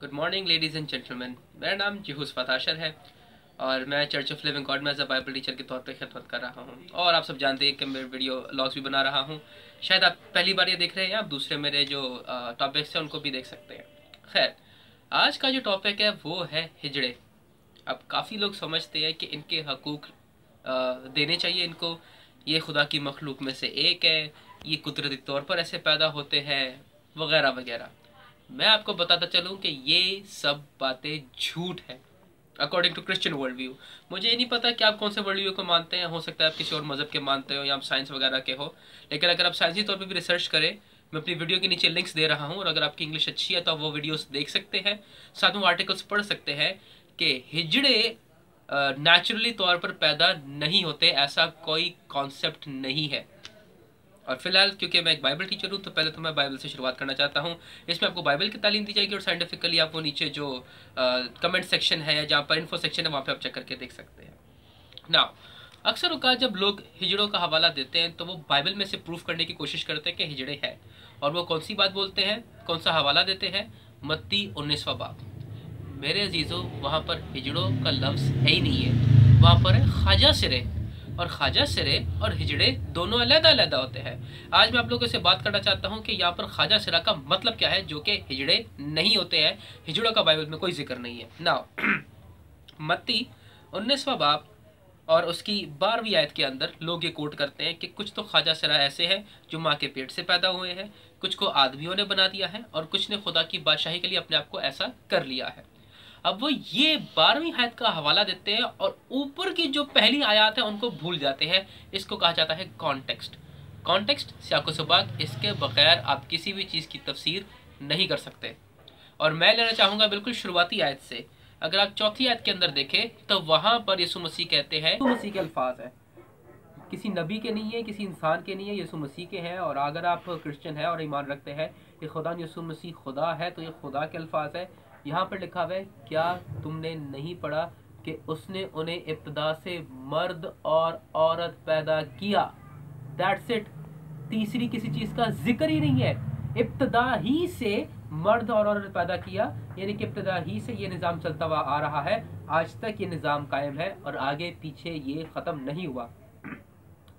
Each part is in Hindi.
Good morning ladies and gentleman. मेरा नाम जहूस फताशर है और मैं चर्च ऑफ लिविंग गॉड में एज अ बाइबल टीचर के तौर पे खिदमत कर रहा हूँ। और आप सब जानते हैं कि मैं वीडियो लॉग्स भी बना रहा हूँ। शायद आप पहली बार ये देख रहे हैं, आप दूसरे मेरे जो टॉपिक्स हैं उनको भी देख सकते हैं। खैर, आज का जो टॉपिक है वो है हिजड़े। अब काफ़ी लोग समझते हैं कि इनके हकूक़ देने चाहिए इनको, ये खुदा की मखलूक में से एक है, ये कुदरती तौर पर ऐसे पैदा होते हैं वगैरह वगैरह। मैं आपको बताता चलूं कि ये सब बातें झूठ है according to Christian world view. मुझे ये नहीं पता कि आप कौन से वर्ल्ड व्यू को मानते हैं, हो सकता है आप किसी और मज़हब के मानते हो या आप साइंस वगैरह के हो, लेकिन अगर आप साइंसी तौर पर भी रिसर्च करें, मैं अपनी वीडियो के नीचे लिंक्स दे रहा हूँ और अगर आपकी इंग्लिश अच्छी है तो आप वो वीडियोस देख सकते हैं, साथ में आर्टिकल्स पढ़ सकते हैं कि हिजड़े नेचुरली तौर पर पैदा नहीं होते, ऐसा कोई कॉन्सेप्ट नहीं है। और फिलहाल क्योंकि मैं एक बाइबल टीचर हूँ तो पहले तो मैं बाइबल से शुरुआत करना चाहता हूँ। इसमें आपको बाइबल की तालीम दी जाएगी और साइंटिफिकली आप वो नीचे जो कमेंट सेक्शन है या जहाँ पर इन्फो सेक्शन है वहाँ पे आप चेक करके देख सकते हैं। नाउ, अक्सर औकात जब लोग हिजड़ों का हवाला देते हैं तो वो बाइबल में से प्रूफ करने की कोशिश करते हैं कि हिजड़े हैं। और वो कौन सी बात बोलते हैं, कौन सा हवाला देते हैं? मत्ती 19वां बाब। मेरे अजीज़ों, वहाँ पर हिजड़ों का लफ्ज़ है ही नहीं है, वहाँ पर है ख्वाजा सिरे। और ख्वाजा सिरे और हिजड़े दोनों अलग-अलग होते हैं। आज मैं आप लोगों से बात करना चाहता हूँ कि यहाँ पर ख्वाजा सिरा का मतलब क्या है, जो कि हिजड़े नहीं होते हैं। हिजड़ों का बाइबल में कोई जिक्र नहीं है। नाउ, मत्ती 19वां बाब और उसकी 12वीं आयत के अंदर लोग ये कोट करते हैं कि कुछ तो ख्वाजा सिरा ऐसे हैं जो माँ के पेट से पैदा हुए हैं, कुछ को आदमियों ने बना दिया है और कुछ ने खुदा की बादशाही के लिए अपने आप को ऐसा कर लिया है। अब वो ये 12वीं आयत का हवाला देते हैं और ऊपर की जो पहली आयत है उनको भूल जाते हैं। इसको कहा जाता है कॉन्टेक्स्ट। कॉन्टेक्स्ट सियाको सबाक, इसके बगैर आप किसी भी चीज़ की तफसीर नहीं कर सकते। और मैं लेना चाहूँगा बिल्कुल शुरुआती आयत से। अगर आप चौथी आयत के अंदर देखें तो वहाँ पर यीशु मसीह कहते हैं, यीशु मसीह के अल्फाज है, किसी नबी के नहीं है, किसी इंसान के नहीं है, यीशु मसीह के हैं। और अगर आप क्रिश्चियन है और ईमान रखते हैं कि खुदा यीशु मसीह खुदा है तो ये खुदा के अल्फाज है। यहाँ पर लिखा हुआ है, क्या तुमने नहीं पढ़ा कि उसने उन्हें इब्तदा से मर्द और औरत पैदा किया? That's it. तीसरी किसी चीज़ का जिक्र ही नहीं है। इब्तदा ही से मर्द और औरत पैदा किया, यानी कि इब्तदा ही से ये निज़ाम चलता हुआ आ रहा है, आज तक ये निज़ाम कायम है और आगे पीछे ये ख़त्म नहीं हुआ।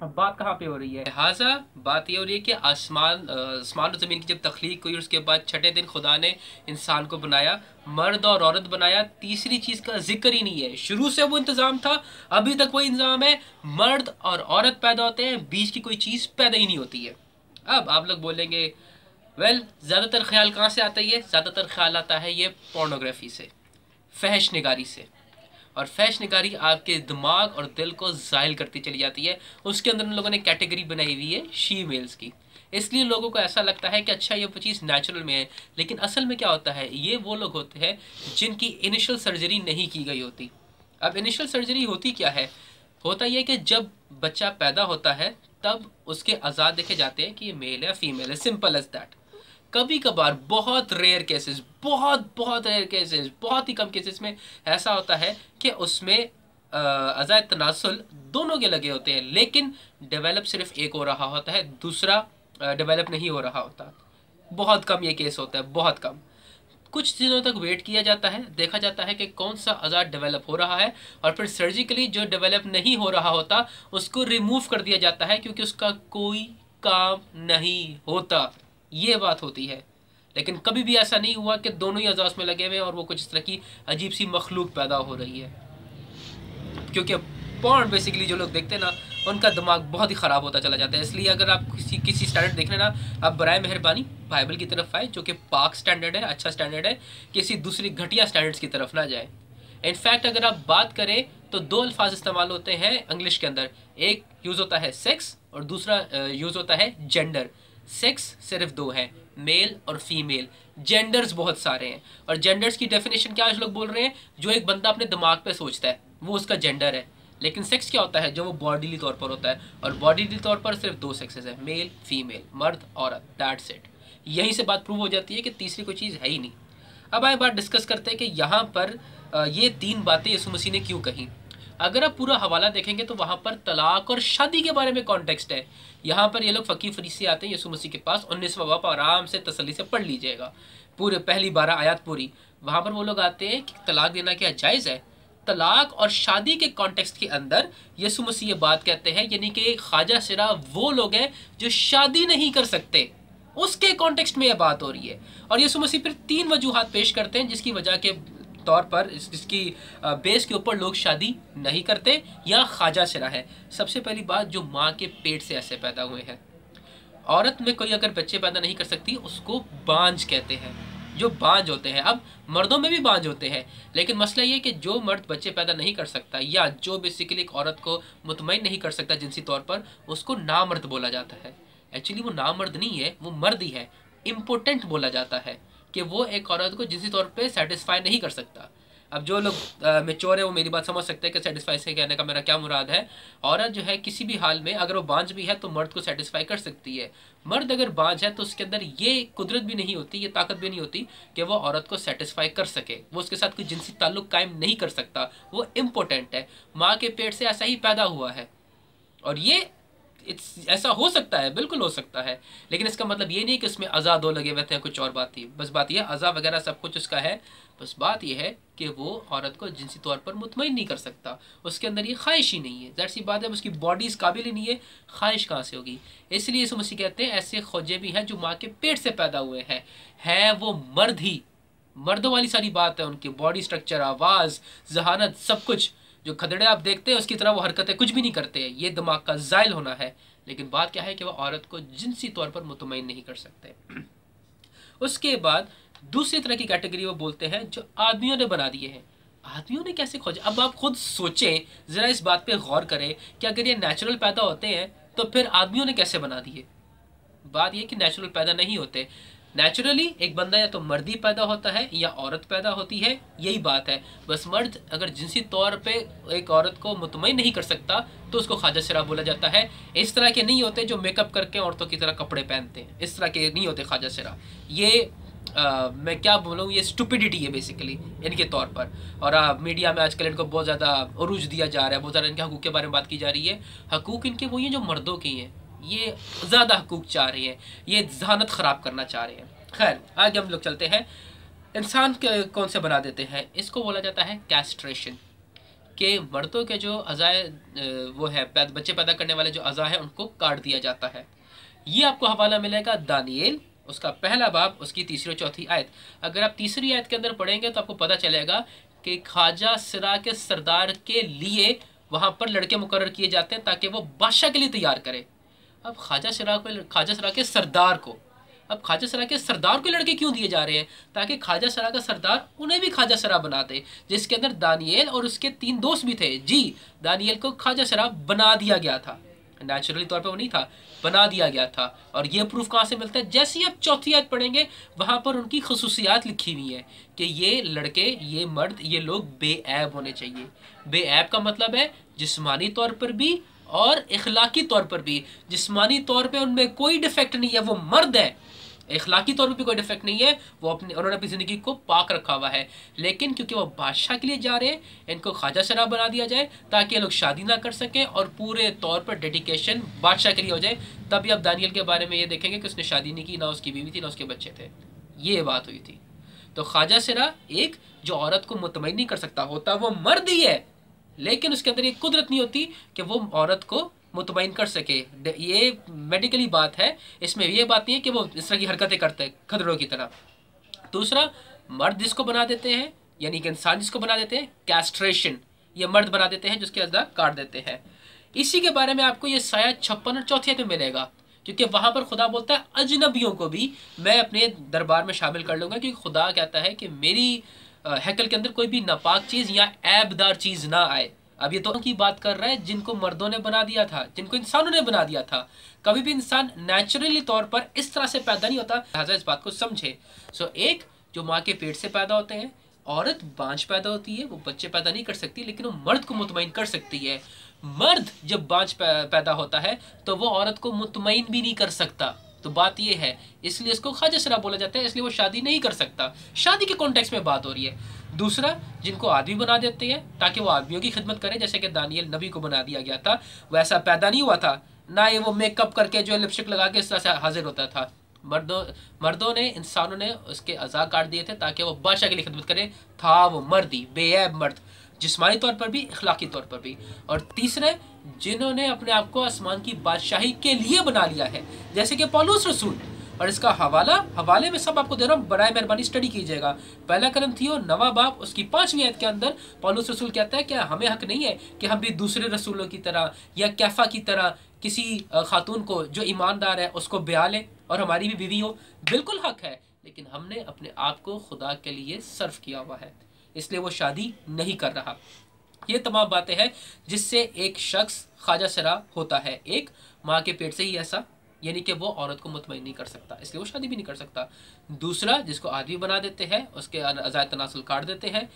अब बात कहाँ पे हो रही है? लिहाजा बात ये हो रही है कि आसमान और ज़मीन की जब तख्लीक हुई, उसके बाद छठे दिन खुदा ने इंसान को बनाया, मर्द और औरत बनाया। तीसरी चीज़ का जिक्र ही नहीं है। शुरू से वो इंतज़ाम था, अभी तक वो इंतज़ाम है, मर्द और औरत पैदा होते हैं, बीच की कोई चीज़ पैदा ही नहीं होती है। अब आप लोग बोलेंगे, वेल, ज़्यादातर ख्याल कहाँ से आता है? ये ज़्यादातर ख्याल आता है ये पोर्नोग्राफी से, फहश निगारी से। और फैश निगारी आपके दिमाग और दिल को ज़ाहिल करती चली जाती है। उसके अंदर उन लोगों ने कैटेगरी बनाई हुई है शी मेल्स की, इसलिए लोगों को ऐसा लगता है कि अच्छा ये वो चीज़ नेचुरल में है। लेकिन असल में क्या होता है, ये वो लोग होते हैं जिनकी इनिशियल सर्जरी नहीं की गई होती। अब इनिशियल सर्जरी होती क्या है? होता यह कि जब बच्चा पैदा होता है तब उसके आज़ाद देखे जाते हैं कि ये मेल है फीमेल है, सिंपल एज दैट। कभी कभार बहुत रेयर केसेस, बहुत रेयर केसेस, बहुत ही कम केसेस में ऐसा होता है कि उसमें अज़ाय तनासुल दोनों के लगे होते हैं, लेकिन डेवलप सिर्फ एक हो रहा होता है, दूसरा डेवलप नहीं हो रहा होता। बहुत कम ये केस होता है, बहुत कम। कुछ दिनों तक वेट किया जाता है, देखा जाता है कि कौन सा आज़ाद डेवलप हो रहा है और फिर सर्जिकली जो डेवलप नहीं हो रहा होता उसको रिमूव कर दिया जाता है, क्योंकि उसका कोई काम नहीं होता। ये बात होती है। लेकिन कभी भी ऐसा नहीं हुआ कि दोनों ही अज़ा में लगे हुए और वो कुछ इस तरह की अजीब सी मखलूक पैदा हो रही है। क्योंकि पॉर्न बेसिकली जो लोग देखते हैं ना, उनका दिमाग बहुत ही ख़राब होता चला जाता है। इसलिए अगर आप किसी स्टैंडर्ड देख रहे हैं ना, आप बराए मेहरबानी बाइबल की तरफ आए, जो कि पाक स्टैंडर्ड है, अच्छा स्टैंडर्ड है, किसी दूसरी घटिया स्टैंडर्ड्स की तरफ ना जाए। इनफैक्ट अगर आप बात करें तो दो अल्फाज इस्तेमाल होते हैं इंग्लिश के अंदर, एक यूज़ होता है सेक्स और दूसरा यूज़ होता है जेंडर। सेक्स सिर्फ दो है, मेल और फीमेल। जेंडर्स बहुत सारे हैं और जेंडर्स की डेफिनेशन क्या आज लोग बोल रहे हैं, जो एक बंदा अपने दिमाग पे सोचता है वो उसका जेंडर है। लेकिन सेक्स क्या होता है? जो वो बॉडीली तौर पर होता है, और बॉडीली तौर पर सिर्फ दो सेक्सेस है, मेल फीमेल, मर्द औरत, दैट्स इट। यहीं से बात प्रूव हो जाती है कि तीसरी कोई चीज़ है ही नहीं। अब आए बात डिस्कस करते हैं कि यहाँ पर ये तीन बातें यीशु मसीह ने क्यों कही। अगर आप पूरा हवाला देखेंगे तो वहाँ पर तलाक और शादी के बारे में कॉन्टेक्स्ट है। यहाँ पर ये लोग फ़कीह फरीसी आते हैं यीशु मसीह के पास, 19वां बाब आराम से तसल्ली से पढ़ लीजिएगा, पूरे पहली 12 आयत पूरी। वहाँ पर वो लोग आते हैं कि तलाक देना क्या जायज़ है। तलाक और शादी के कॉन्टेक्स्ट के अंदर यीशु मसीह ये बात कहते हैं, यानी कि ख्वाजा सिरा वो लोग हैं जो शादी नहीं कर सकते, उसके कॉन्टेक्स्ट में यह बात हो रही है। और यीशु मसीह फिर 3 वजूहात पेश करते हैं जिसकी वजह के तौर पर इसकी बेस के ऊपर लोग शादी नहीं करते या ख्वाजा सिरा है। सबसे पहली बात, जो माँ के पेट से ऐसे पैदा हुए हैं। औरत में कोई अगर बच्चे पैदा नहीं कर सकती उसको बांझ कहते हैं, जो बांझ होते हैं। अब मर्दों में भी बांझ होते हैं, लेकिन मसला ये कि जो मर्द बच्चे पैदा नहीं कर सकता या जो बेसिकली एक औरत को मुतमईन नहीं कर सकता जिनसी तौर पर, उसको नामर्द बोला जाता है। एक्चुअली वो नामर्द नहीं है, वो मर्द ही है। इम्पोर्टेंट बोला जाता है कि वो एक औरत को जिनसी तौर पे सेटिस्फाई नहीं कर सकता। अब जो लोग मेच्योर है वो मेरी बात समझ सकते हैं कि सेटिस्फाई से कहने का मेरा क्या मुराद है। औरत जो है किसी भी हाल में अगर वो बांझ भी है तो मर्द को सेटिस्फाई कर सकती है। मर्द अगर बांझ है तो उसके अंदर ये कुदरत भी नहीं होती, ये ताकत भी नहीं होती कि वो औरत को सेटिस्फाई कर सके, वो उसके साथ कोई जिनसी ताल्लुक कायम नहीं कर सकता। वो इम्पोर्टेंट है, माँ के पेट से ऐसा ही पैदा हुआ है। और ये ऐसा हो सकता है, बिल्कुल हो सकता है, लेकिन इसका मतलब ये नहीं कि उसमें अज़ा दो लगे हुए थे, कुछ और बात थी। बस बात यह अज़ा वगैरह सब कुछ उसका है, बस बात यह है कि वो औरत को जिनसी तौर पर मुतमईन नहीं कर सकता, उसके अंदर ये ख्वाहिश ही नहीं है। ज़ाहिर सी बात है, उसकी बॉडी इस काबिल ही नहीं है, ख्वाहिश कहाँ से होगी। इसलिए यीशु मसीह कहते हैं ऐसे खोजे भी हैं जो माँ के पेट से पैदा हुए हैं वो मर्द ही, मर्दों वाली सारी बात है, उनकी बॉडी स्ट्रक्चर, आवाज़, जहानत, सब कुछ। जो खदड़े आप देखते हैं उसकी तरह वो हरकतें कुछ भी नहीं करते हैं, ये दिमाग का ज़ाइल होना है। लेकिन बात क्या है कि वह औरत को जिनसी तौर पर मुतमईन नहीं कर सकते। उसके बाद दूसरी तरह की कैटेगरी वो बोलते हैं जो आदमियों ने बना दिए हैं। आदमियों ने कैसे खोजे? अब आप खुद सोचें, ज़रा इस बात पे गौर करें कि अगर ये नेचुरल पैदा होते हैं तो फिर आदमियों ने कैसे बना दिए? बात यह कि नेचुरल पैदा नहीं होते। नेचुरली एक बंदा या तो मर्दी पैदा होता है या औरत पैदा होती है, यही बात है। बस मर्द अगर जिनसी तौर पे एक औरत को मुतमईन नहीं कर सकता तो उसको ख्वाजा सिरा बोला जाता है। इस तरह के नहीं होते जो मेकअप करके औरतों की तरह कपड़े पहनते हैं, इस तरह के नहीं होते ख्वाजा सिरा। ये मैं क्या बोलूँ, ये स्टुपिडिटी है बेसिकली इनके तौर पर। और मीडिया में आजकल इनको बहुत ज़्यादा उरूज दिया जा रहा है, बहुत ज़्यादा इनके हकूक़ के बारे में बात की जा रही है। हकूक़ इनके वही हैं जो मर्दों की हैं, ये ज़्यादा हकूक़ चाह रहे हैं, ये जहानत ख़राब करना चाह रहे हैं। खैर आगे हम लोग चलते हैं। इंसान के कौन से बना देते हैं, इसको बोला जाता है कैस्ट्रेशन। के मर्दों के जो अज़ाए वो है बच्चे पैदा करने वाले जो अज़ा है उनको काट दिया जाता है। ये आपको हवाला मिलेगा दानिएल उसका पहला बाब उसकी तीसरी और चौथी आयत। अगर आप तीसरी आयत के अंदर पढ़ेंगे तो आपको पता चलेगा कि ख्वाजा सिरा के सरदार के लिए वहाँ पर लड़के मुकर्रर किए जाते हैं ताकि वो बादशाह के लिए तैयार करे। अब ख्वाजा सिरा के सरदार को, अब ख्वाजा सिरा के सरदार को लड़के क्यों दिए जा रहे हैं? ताकि ख्वाजा सिरा का सरदार उन्हें भी ख्वाजा सिरा बना दे, जिसके अंदर दानिएल और उसके 3 दोस्त भी थे। जी, दानिएल को ख्वाजा सिरा बना दिया गया था, नेचुरली तौर पे वो नहीं था, बना दिया गया था। और ये प्रूफ कहाँ से मिलता है? जैसे ही आप चौथी आयत पढ़ेंगे वहाँ पर उनकी खसूसियात लिखी हुई है कि ये लड़के, ये मर्द, ये लोग बेऐब होने चाहिए। बेऐब का मतलब है जिस्मानी तौर पर भी और इखलाकी तौर पर भी। जिस्मानी तौर पे उनमें कोई डिफेक्ट नहीं है, वो मर्द है। इखलाकी तौर पर भी कोई डिफेक्ट नहीं है, वो उन्होंने अपनी ज़िंदगी को पाक रखा हुआ है। लेकिन क्योंकि वो बादशाह के लिए जा रहे हैं, इनको ख्वाजा सिरा बना दिया जाए ताकि ये लोग शादी ना कर सकें और पूरे तौर पर डेडिकेशन बादशाह के लिए हो जाए। तभी अब दानियल के बारे में ये देखेंगे कि उसने शादी नहीं की, ना उसकी बीवी थी ना उसके बच्चे थे। ये बात हुई थी। तो ख्वाजा सिरा एक जो औरत को मुतमईन नहीं कर सकता, होता वो मर्द ही है, लेकिन उसके अंदर ये कुदरत नहीं होती कि वो औरत को मुतमईन कर सके। ये मेडिकली बात है, इसमें ये बात नहीं है कि वो इस तरह की हरकतें करते हैं खदड़ों की तरह। दूसरा, मर्द जिसको बना देते हैं, यानी कि इंसान जिसको बना देते हैं, कैस्ट्रेशन, ये मर्द बना देते हैं जिसके अज़ा काट देते हैं। इसी के बारे में आपको ये साया 56 और चौथी आयत में मिलेगा, क्योंकि वहाँ पर खुदा बोलता है अजनबियों को भी मैं अपने दरबार में शामिल कर लूँगा, क्योंकि खुदा कहता है कि मेरी हैकल के अंदर कोई भी नापाक चीज़ या ऐबदार चीज़ ना आए। अब ये तो की बात कर रहा है जिनको मर्दों ने बना दिया था, जिनको इंसानों ने बना दिया था। कभी भी इंसान नेचुरली तौर पर इस तरह से पैदा नहीं होता, लिहाजा इस बात को समझे। एक जो माँ के पेट से पैदा होते हैं, औरत बांझ पैदा होती है, वो बच्चे पैदा नहीं कर सकती, लेकिन वो मर्द को मुतमईन कर सकती है। मर्द जब बांझ पैदा होता है तो वो औरत को मुतमईन भी नहीं कर सकता। तो बात ये है, इसलिए इसको ख्वाजा सिरा बोला जाता है, इसलिए वो शादी नहीं कर सकता। शादी के कॉन्टेक्स्ट में बात हो रही है। दूसरा, जिनको आदमी बना देते हैं ताकि वो आदमियों की खिदमत करें, जैसे कि दानियल नबी को बना दिया गया था, वैसा पैदा नहीं हुआ था, ना ये वो मेकअप करके जो लिपस्टिक लगा के इस तरह से हाजिर होता था। मर्दों ने, इंसानों ने उसके अज़ा काट दिए थे ताकि वो बादशाह के लिए खिदमत करें। था वो मर्दी, बेऐब मर्द, जिस्मानी तौर पर भी, अखलाकी तौर पर भी। और तीसरे, जिन्होंने अपने आप को आसमान की बादशाही के लिए बना लिया है, जैसे कि पौलुस रसूल। और इसका हवाले में सब आपको दे रहा हूँ, बराए मेहरबानी स्टडी कीजिएगा। पहला करंथियों 9वां बाब उसकी 5वीं आयत के अंदर पौलुस रसूल कहता है कि हमें हक नहीं है कि हम भी दूसरे रसूलों की तरह या कैफा की तरह किसी खातून को जो ईमानदार है उसको ब्याह लें और हमारी भी बीवी हो। बिल्कुल हक है, लेकिन हमने अपने आप को खुदा के लिए सर्व किया हुआ है, इसलिए वो शादी नहीं कर रहा। ये तमाम बातें हैं जिससे एक शख्स ख्वाजा सरा होता है, एक माँ के पेट से ही ऐसा, यानी कि वो औरत को मुतमईन नहीं कर सकता, इसलिए वो शादी भी नहीं कर सकता। दूसरा, जिसको आदमी बना देते हैं, उसके अज़ाए तनासुल काट देते हैं।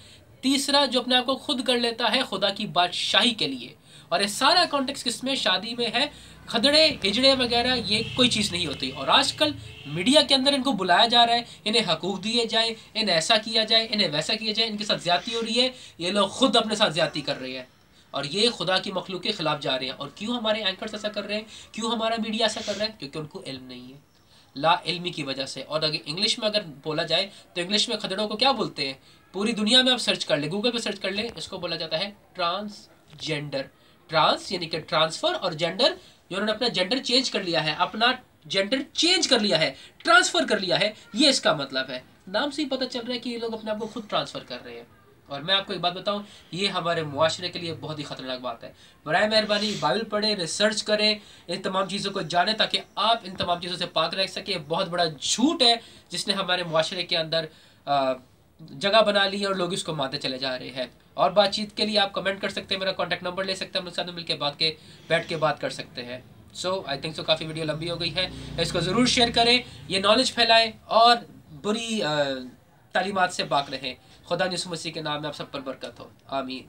तीसरा, जो अपने आप को खुद कर लेता है खुदा की बादशाही के लिए। और ये सारा कॉन्टेक्स्ट किसमें, शादी में है। खदड़े हिजड़े वगैरह ये कोई चीज़ नहीं होती। और आजकल मीडिया के अंदर इनको बुलाया जा रहा है, इन्हें हकूक़ दिए जाए, इन्हें ऐसा किया जाए, इन्हें वैसा किया जाए, इनके साथ ज़्यादती हो रही है, ये लोग खुद अपने साथ ज़्यादती कर रहे हैं और ये खुदा की मखलूक के खिलाफ जा रहे हैं। और क्यों हमारे एंकर्स ऐसा कर रहे हैं, क्यों हमारा मीडिया ऐसा कर रहा है? क्योंकि उनको इल्म नहीं है, ला इल्मी की वजह से। और अगर इंग्लिश में अगर बोला जाए तो इंग्लिश में खदड़ों को क्या बोलते हैं? पूरी दुनिया में आप सर्च कर ले, गूगल पे सर्च कर ले, इसको बोला जाता है ट्रांसजेंडर। ट्रांस यानी कि ट्रांसफर, और जेंडर, जिन्होंने अपना जेंडर चेंज कर लिया है, अपना जेंडर चेंज कर लिया है, ट्रांसफर कर लिया है, ये इसका मतलब है। नाम से ही पता चल रहा है कि ये लोग अपने आप को खुद ट्रांसफर कर रहे हैं। और मैं आपको एक बात बताऊं, ये हमारे मुआशरे के लिए बहुत ही ख़तरनाक बात है। बराए मेहरबानी बाइबल पढ़ें, रिसर्च करें, इन तमाम चीज़ों को जानें ताकि आप इन तमाम चीज़ों से पाक रह सकें। बहुत बड़ा झूठ है जिसने हमारे मुआशरे के अंदर जगह बना ली है और लोग इसको मानते चले जा रहे हैं। और बातचीत के लिए आप कमेंट कर सकते हैं, मेरा कॉन्टैक्ट नंबर ले सकते हैं, हम लोग साथ में मिलकर बैठ के बात कर सकते हैं। सो आई थिंक सो काफ़ी वीडियो लंबी हो गई है, इसको ज़रूर शेयर करें, ये नॉलेज फैलाएँ और बुरी तालीमात से पाक रहें। खुदा यीशु मसीह के नाम में आप सब पर बरकत हो, आमीन।